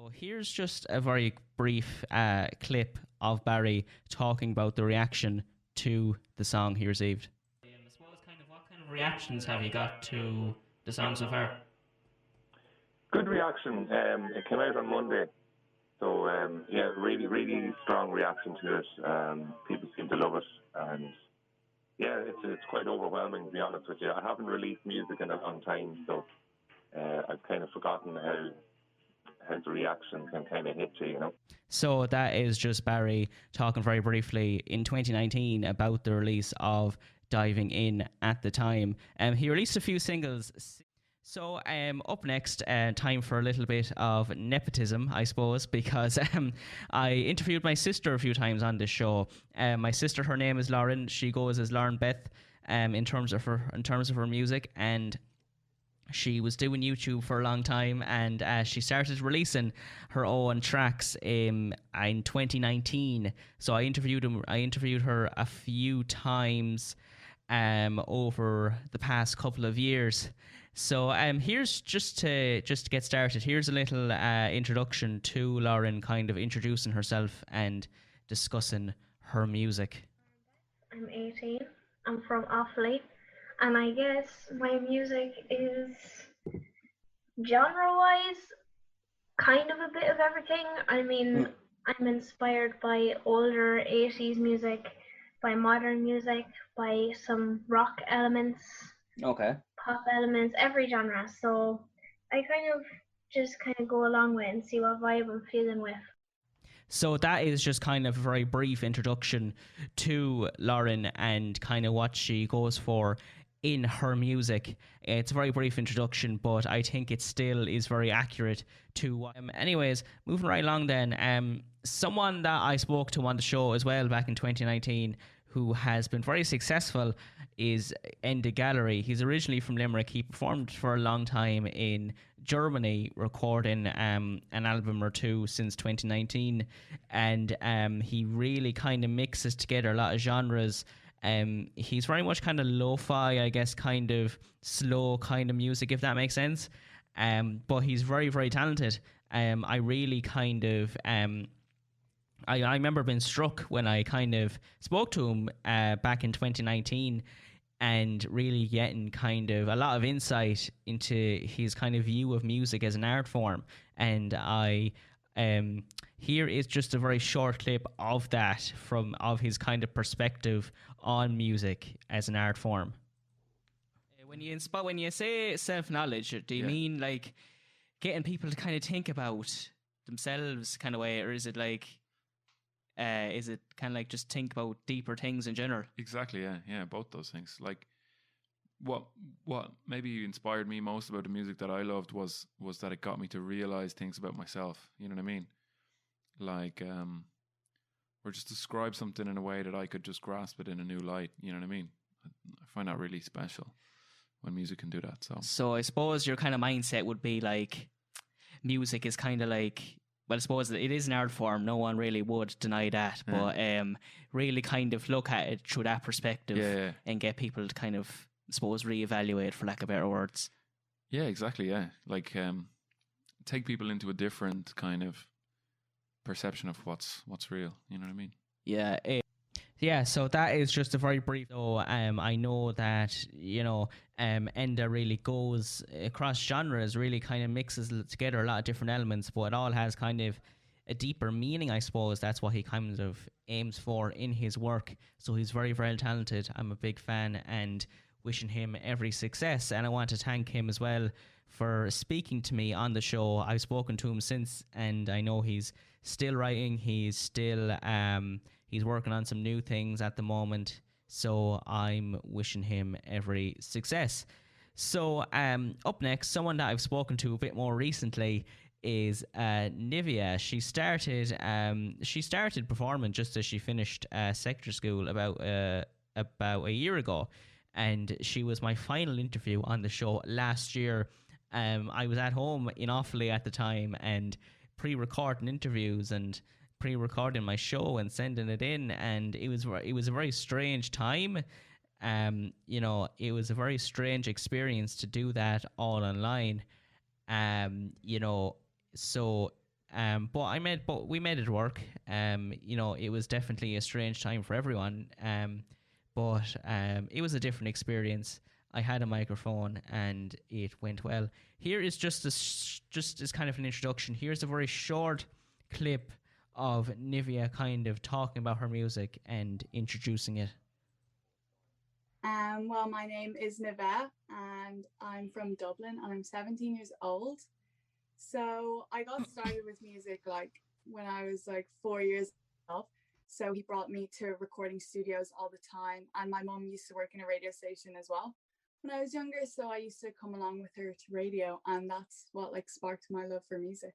So here's just a very brief clip of Barry talking about the reaction to the song he received. I suppose what kind of reactions have you got to the song so far? Good reaction. It came out on Monday, so yeah, really, really strong reaction to it. People seem to love it, and yeah, it's quite overwhelming, to be honest with you. I haven't released music in a long time, so I've kind of forgotten how the reaction can kind of hit you. So that is just Barry talking very briefly in 2019 about the release of Diving In at the time. He released a few singles. So up next, time for a little bit of nepotism, I suppose, because I interviewed my sister a few times on this show. My sister, her name is Lauren. She goes as Lauren Beth in terms of her music, and she was doing YouTube for a long time, and she started releasing her own tracks in 2019. So I interviewed her a few times over the past couple of years. So here's just to get started. Here's a little introduction to Lauren, kind of introducing herself and discussing her music. I'm 18. I'm from Offaly. And I guess my music is, genre-wise, kind of a bit of everything. I mean, I'm inspired by older 80s music, by modern music, by some rock elements, Okay. pop elements, every genre. So I just go along with it and see what vibe I'm feeling with. So that is just kind of a very brief introduction to Lauren and kind of what she goes for in her music. It's a very brief introduction, but I think it still is very accurate to what... anyways, moving right along then, someone that I spoke to on the show as well back in 2019 who has been very successful is Enda Gallery. He's originally from Limerick. He performed for a long time in Germany, recording an album or two since 2019, and he really kind of mixes together a lot of genres. He's very much kind of lo-fi, I guess, kind of slow kind of music, if that makes sense. But he's very, very talented. I really kind of... I remember being struck when I kind of spoke to him back in 2019 and really getting kind of a lot of insight into his kind of view of music as an art form. And here is just a very short clip of that of his kind of perspective on music as an art form. When you say self-knowledge, do you mean like getting people to kind of think about themselves kind of way, or is it like... is it kind of like just think about deeper things in general? Exactly, yeah, both those things. Like, what maybe inspired me most about the music that I loved was that it got me to realize things about myself. You know what I mean? Like, or just describe something in a way that I could just grasp it in a new light. You know what I mean? I find that really special when music can do that. So I suppose your kind of mindset would be like, music is kind of like... well, I suppose it is an art form. No one really would deny that. But really kind of look at it through that perspective and get people to kind of, I suppose, reevaluate, for lack of better words. Yeah, exactly, yeah. Like, take people into a different kind of perception of what's real. You know what I mean? Yeah. Yeah, so that is just a very brief. So I know that, Enda really goes across genres, really kind of mixes together a lot of different elements, but it all has kind of a deeper meaning, I suppose. That's what he kind of aims for in his work. So he's very, very talented. I'm a big fan and wishing him every success. And I want to thank him as well for speaking to me on the show. I've spoken to him since, and I know he's still writing. He's still... he's working on some new things at the moment, so I'm wishing him every success. So up next, someone that I've spoken to a bit more recently is Nevaeh. She started performing just as she finished secondary school about a year ago, and she was my final interview on the show last year. I was at home in Offaly at the time and pre-recording interviews and pre-recording my show and sending it in, and it was a very strange time. It was a very strange experience to do that all online. So But we made it work. It was definitely a strange time for everyone. But it was a different experience. I had a microphone and it went well. Here is just as kind of an introduction. Here's a very short clip of Nevaeh kind of talking about her music and introducing it. Well, my name is Nevaeh and I'm from Dublin and I'm 17 years old. So I got started with music like when I was like 4 years old. So he brought me to recording studios all the time. And my mum used to work in a radio station as well when I was younger. So I used to come along with her to radio, and that's what like sparked my love for music.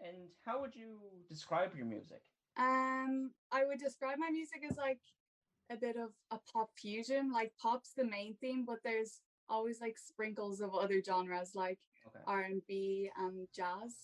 And how would you describe your music? I would describe my music as like a bit of a pop fusion. Like pop's the main theme, but there's always like sprinkles of other genres like R&B and jazz.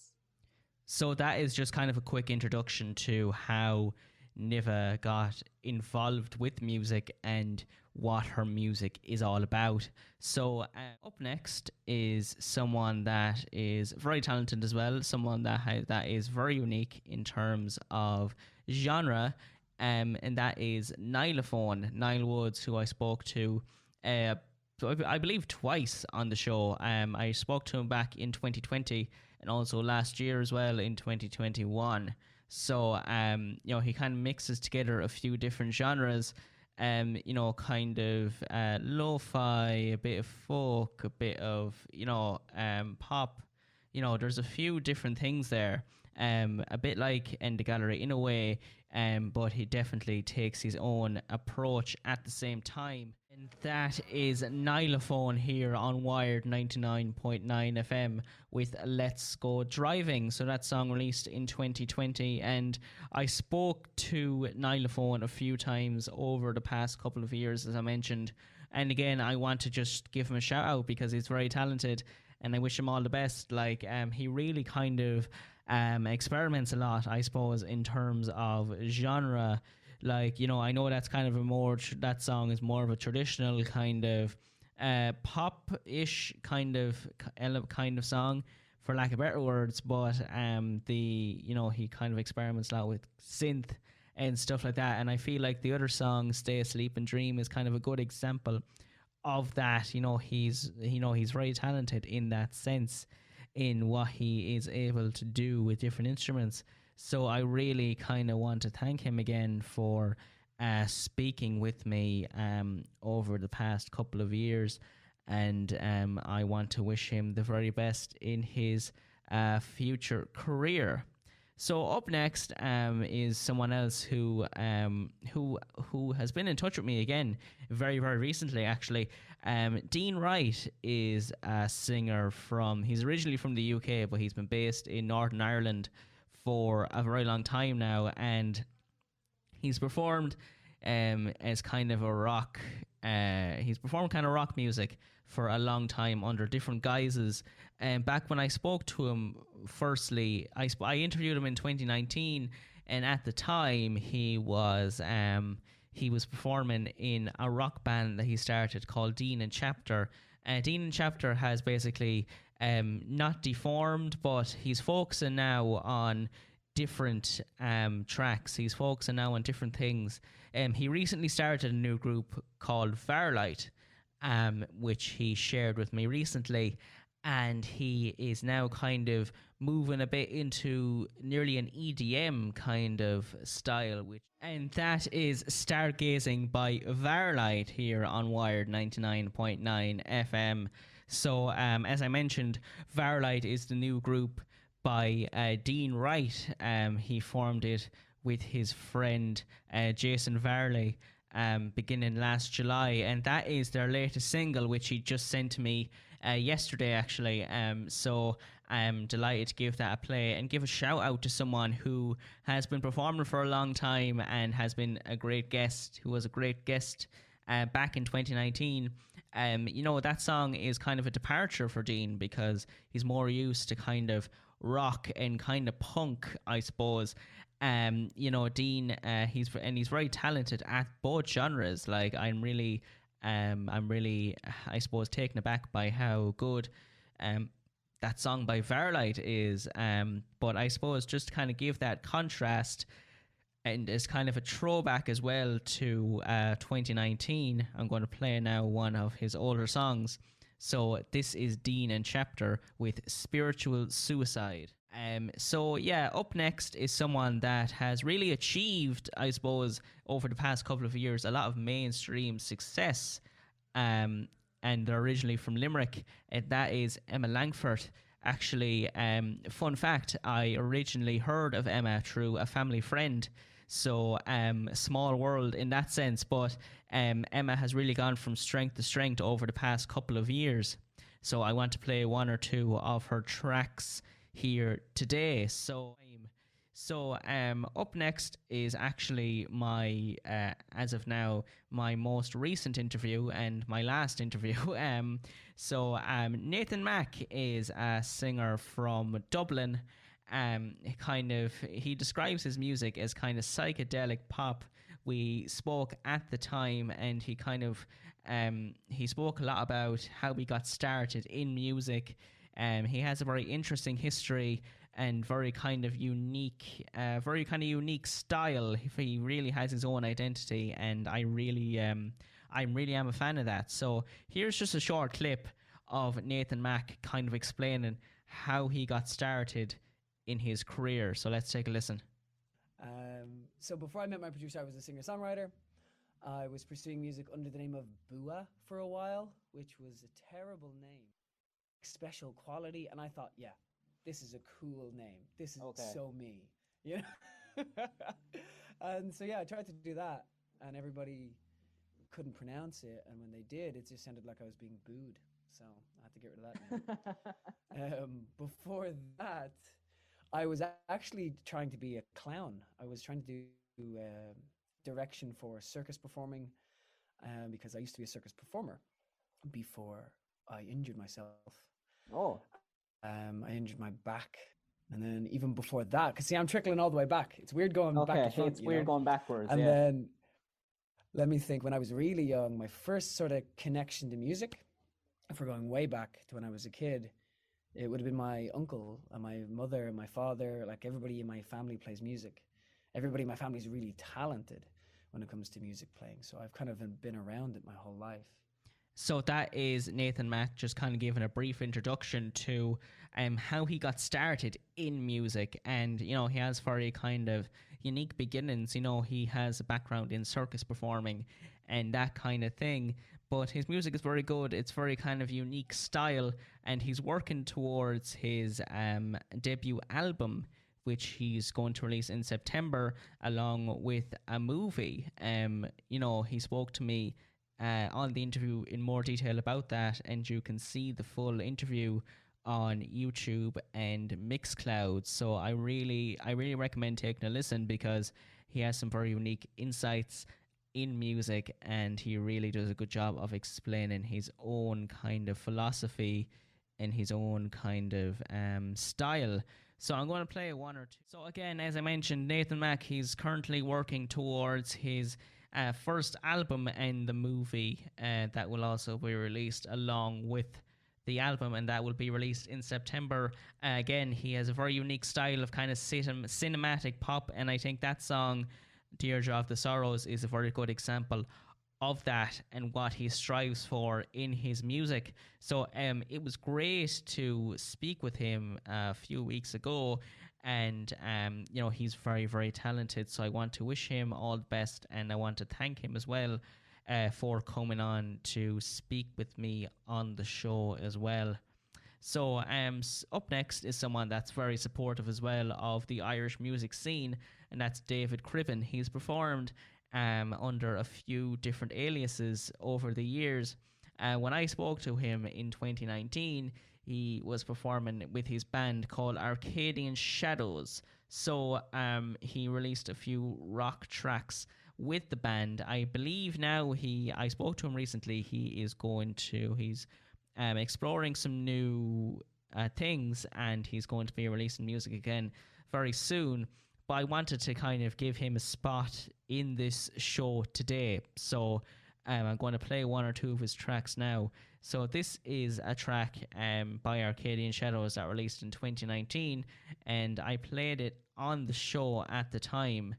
So that is just kind of a quick introduction to how Nevaeh got involved with music and what her music is all about. So up next is someone that is very talented as well, someone that is very unique in terms of genre, and that is Nylophone, Niall Woods, who I spoke to I believe twice on the show. I spoke to him back in 2020 and also last year as well in 2021. So, he kind of mixes together a few different genres, kind of lo-fi, a bit of folk, a bit of, pop. There's a few different things there. A bit like In the Gallery in a way, but he definitely takes his own approach at the same time. And that is Nylophone here on Wired 99.9 FM with Let's Go Driving. So that song released in 2020, and I spoke to Nylophone a few times over the past couple of years, as I mentioned. And again, I want to just give him a shout out because he's very talented, and I wish him all the best. Like, he really kind of experiments a lot, I suppose, in terms of genre. Like, I know that's kind of that song is more of a traditional kind of pop-ish kind of song, for lack of better words, but he kind of experiments a lot with synth and stuff like that. And I feel like the other song, Stay Asleep and Dream, is kind of a good example of that. He's very talented in that sense, in what he is able to do with different instruments. So I really kind of want to thank him again for speaking with me over the past couple of years, and I want to wish him the very best in his future career. So up next is someone else who has been in touch with me again very, very recently, actually. Dean Wright is a singer he's originally from the UK, but he's been based in Northern Ireland for a very long time now, and he's performed as kind of a rock. He's performed kind of rock music for a long time under different guises. And back when I spoke to him, firstly, I interviewed him in 2019, and at the time he was performing in a rock band that he started called Dean and Chapter. Dean and Chapter has basically not deformed, but he's focusing now on different tracks. He's focusing now on different things. He recently started a new group called Farlight, which he shared with me recently, and he is now kind of moving a bit into nearly an EDM kind of style, and that is Stargazing by Farlight here on Wired 99.9 FM. So, as I mentioned, Farlight is the new group by Dean Wright. He formed it with his friend Jason Varley beginning last July, and that is their latest single, which he just sent to me yesterday, actually. So I'm delighted to give that a play and give a shout out to someone who has been performing for a long time and has been a great guest, who was a great guest back in 2019. That song is kind of a departure for Dean because he's more used to kind of rock and kind of punk, I suppose. Dean, he's very talented at both genres. Like, I'm really, I suppose, taken aback by how good that song by Verlight is. But I suppose just to kind of give that contrast and as kind of a throwback as well to 2019, I'm going to play now one of his older songs. So this is Dean and Chapter with Spiritual Suicide. So yeah, up next is someone that has really achieved, I suppose, over the past couple of years, a lot of mainstream success. And they're originally from Limerick, and that is Emma Langford. Actually, fun fact, I originally heard of Emma through a family friend. So, small world in that sense, but Emma has really gone from strength to strength over the past couple of years. So I want to play one or two of her tracks here today. So up next is actually my, as of now, my most recent interview and my last interview. Nathan Mack is a singer from Dublin. He describes his music as kind of psychedelic pop. We spoke at the time, and he spoke a lot about how he got started in music. He has a very interesting history and very kind of unique style. He really has his own identity, and I really am a fan of that. So here's just a short clip of Nathan Mack kind of explaining how he got started in his career. So let's take a listen. So before I met my producer, I was a singer-songwriter. I was pursuing music under the name of Bua for a while, which was a terrible name. Special quality, and I thought, yeah, this is a cool name. This is so me, you know? And so, yeah, I tried to do that, and everybody couldn't pronounce it, and when they did, it just sounded like I was being booed. So I had to get rid of that name. Before that, I was actually trying to be a clown. I was trying to do direction for circus performing because I used to be a circus performer before I injured myself. Oh. I injured my back. And then even before that, because see, I'm trickling all the way back. It's weird going back to front. It's weird going backwards. And then, let me think, when I was really young, my first sort of connection to music, if we're going way back to when I was a kid, it would have been my uncle and my mother and my father. Like, everybody in my family plays music. Everybody in my family is really talented when it comes to music playing. So I've kind of been around it my whole life. So that is Nathan Mack just kind of giving a brief introduction to how he got started in music. And, you know, he has very kind of unique beginnings. You know, he has a background in circus performing and that kind of thing. But his music is very good. It's very kind of unique style. And he's working towards his debut album, which he's going to release in September, along with a movie. You know, he spoke to me on the interview in more detail about that, and you can see the full interview on YouTube and Mixcloud. So I really recommend taking a listen, because he has some very unique insights in music, and he really does a good job of explaining his own kind of philosophy and his own kind of style. So I'm going to play one or two. So again, as I mentioned, Nathan Mack, he's currently working towards his first album and the movie that will also be released along with the album, and that will be released in September. Again, he has a very unique style of kind of cinematic pop, and I think that song, Deirdre of the Sorrows, is a very good example of that and what he strives for in his music. So it was great to speak with him a few weeks ago, and you know, he's very, very talented. So I want to wish him all the best, and I want to thank him as well for coming on to speak with me on the show as well. So up next is someone that's very supportive as well of the Irish music scene, and that's David Crippen. He's performed under a few different aliases over the years. When I spoke to him in 2019, he was performing with his band called Arcadian Shadows. So he released a few rock tracks with the band. I believe now I spoke to him recently, he's exploring some new things, and he's going to be releasing music again very soon. But I wanted to kind of give him a spot in this show today. So I'm going to play one or two of his tracks now. So this is a track by Arcadian Shadows that released in 2019, and I played it on the show at the time.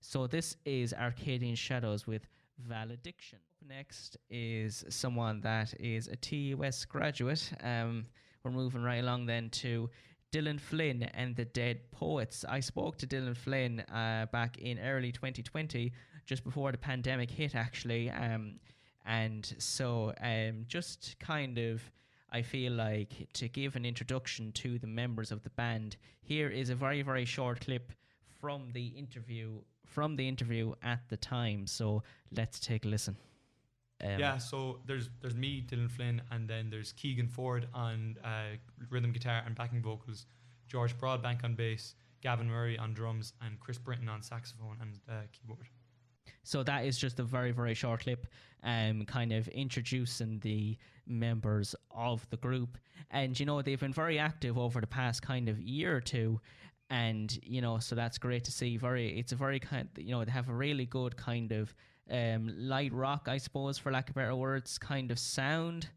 So this is Arcadian Shadows with Valediction. Up next is someone that is a TUS graduate. We're moving right along then to Dylan Flynn and the Dead Poets. I spoke to Dylan Flynn back in early 2020, just before the pandemic hit, actually. And so just kind of, I feel like, to give an introduction to the members of the band, here is a very, very short clip from the interview at the time. So let's take a listen. Yeah, so there's me, Dylan Flynn, and then there's Keegan Ford on rhythm guitar and backing vocals, George Broadbank on bass, Gavin Murray on drums, and Chris Britton on saxophone and keyboard. So that is just a very, very short clip, kind of introducing the members of the group. And, you know, they've been very active over the past kind of year or two. And, you know, so that's great to see. It's a very kind, you know, they have a really good kind of light rock, I suppose, for lack of better words, kind of sound.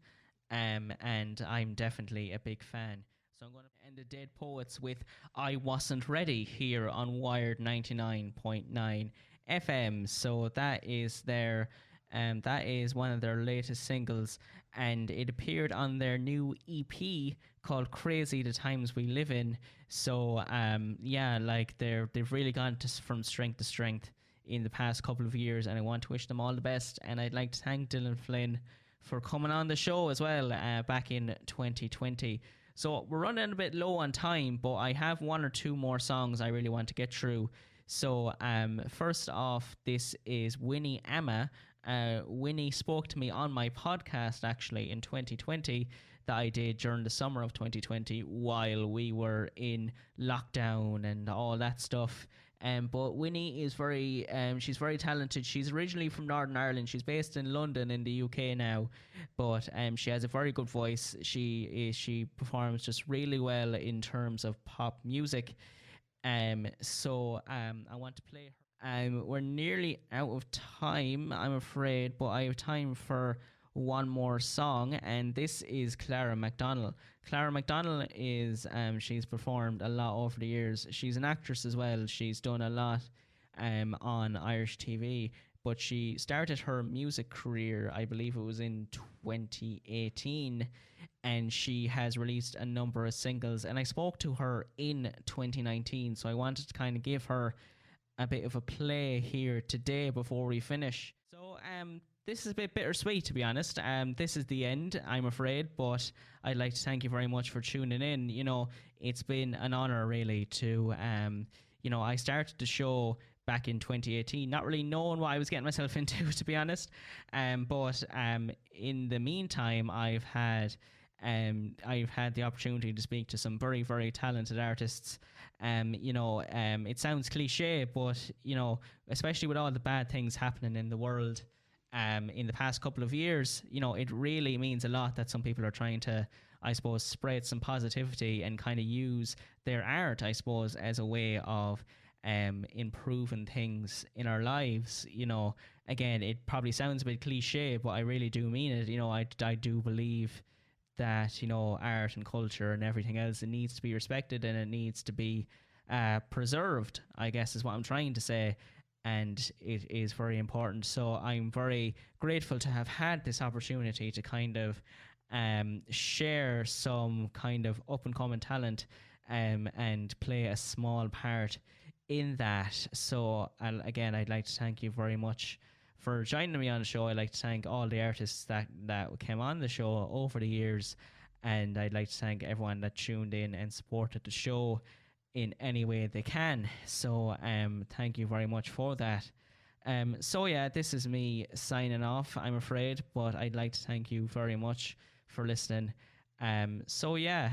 And I'm definitely a big fan. So I'm going to end the Dead Poets with I Wasn't Ready here on Wired 99.9 FM. So that is that is one of their latest singles, and it appeared on their new EP called Crazy the Times We Live In. So yeah, like they've really gone from strength to strength in the past couple of years, and I want to wish them all the best. And I'd like to thank Dylan Flynn for coming on the show as well back in 2020. So we're running a bit low on time, but I have one or two more songs I really want to get through. So first off, this is Winnie Amma. Winnie spoke to me on my podcast actually in 2020 that I did during the summer of 2020 while we were in lockdown and all that stuff. But Winnie is she's very talented. She's originally from Northern Ireland. She's based in London in the UK now, but she has a very good voice. She performs just really well in terms of pop music. So I want to play her. We're nearly out of time, I'm afraid, but I have time for one more song, and this is Clara McDonald. Clara McDonald is she's performed a lot over the years. She's an actress as well. She's done a lot on Irish TV, but she started her music career, I believe it was in 2018, and she has released a number of singles, and I spoke to her in 2019, so I wanted to kind of give her a bit of a play here today before we finish. So this is a bit bittersweet, to be honest. This is the end, I'm afraid, but I'd like to thank you very much for tuning in. You know, it's been an honor really to you know, I started the show back in 2018, not really knowing what I was getting myself into, to be honest. But in the meantime, I've had the opportunity to speak to some very, very talented artists. You know, it sounds cliche, but, you know, especially with all the bad things happening in the world in the past couple of years, you know, it really means a lot that some people are trying to, I suppose, spread some positivity and kind of use their art, I suppose, as a way of improving things in our lives. You know, again, it probably sounds a bit cliche, but I really do mean it. You know, I do believe that, you know, art and culture and everything else, it needs to be respected and it needs to be preserved, I guess is what I'm trying to say. And it is very important. So I'm very grateful to have had this opportunity to kind of share some kind of up and coming talent and play a small part in that. So again, I'd like to thank you very much for joining me on the show. I'd like to thank all the artists that came on the show over the years, and I'd like to thank everyone that tuned in and supported the show in any way they can. So thank you very much for that. So yeah, this is me signing off, I'm afraid, but I'd like to thank you very much for listening. So yeah,